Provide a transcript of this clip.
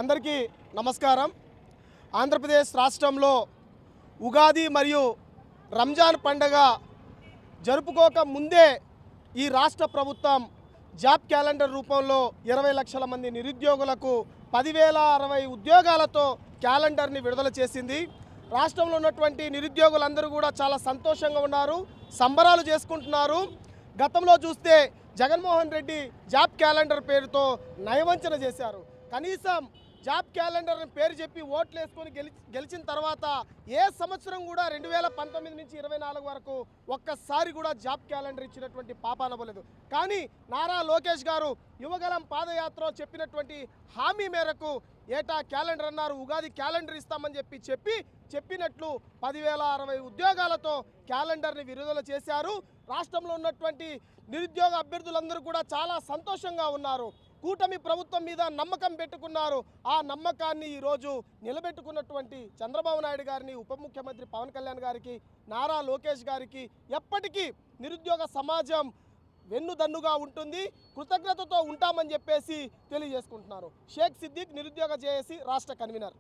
అందరికీ నమస్కారం. ఆంధ్రప్రదేశ్ రాష్ట్రంలో ఉగాది మరియు రంజాన్ పండుగ జరుపుకోక ముందే ఈ రాష్ట్ర ప్రభుత్వం జాబ్ క్యాలెండర్ రూపంలో 20 లక్షల మంది నిరుద్యోగులకు 10,060 ఉద్యోగాలతో క్యాలెండర్ని విడుదల చేసింది. రాష్ట్రంలో ఉన్నటువంటి నిరుద్యోగులందరూ కూడా చాలా సంతోషంగా ఉన్నారు, సంబరాలు చేసుకుంటున్నారు. గతంలో చూస్తే జగన్మోహన్ రెడ్డి జాబ్ క్యాలెండర్ పేరుతో నయవంచన చేశారు. కనీసం జాబ్ క్యాలెండర్ పేరు చెప్పి ఓట్లు వేసుకొని గెలిచిన తర్వాత ఏ సంవత్సరం కూడా 2019 నుంచి 24 వరకు ఒక్కసారి కూడా జాబ్ క్యాలెండర్ ఇచ్చినటువంటి పాపానవ్వలేదు. కానీ నారా లోకేష్ గారు యువగలం పాదయాత్ర చెప్పినటువంటి హామీ మేరకు ఏటా క్యాలెండర్ అన్నారు, ఉగాది క్యాలెండర్ ఇస్తామని చెప్పినట్లు 10,060 ఉద్యోగాలతో క్యాలెండర్ని విడుదల చేశారు. రాష్ట్రంలో ఉన్నటువంటి నిరుద్యోగ అభ్యర్థులందరూ కూడా చాలా సంతోషంగా ఉన్నారు. కూటమి ప్రభుత్వం మీద నమ్మకం పెట్టుకున్నారు. ఆ నమ్మకాన్ని ఈరోజు నిలబెట్టుకున్నటువంటి చంద్రబాబు నాయుడు గారిని, ఉప ముఖ్యమంత్రి పవన్ కళ్యాణ్ గారికి, నారా లోకేష్ గారికి ఎప్పటికీ నిరుద్యోగ సమాజం వెన్నుదన్నుగా ఉంటుంది, కృతజ్ఞతతో ఉంటామని చెప్పేసి తెలియజేసుకుంటున్నారు. షేక్ సిద్దిక్, నిరుద్యోగ జేఏసీ రాష్ట్ర కన్వీనర్.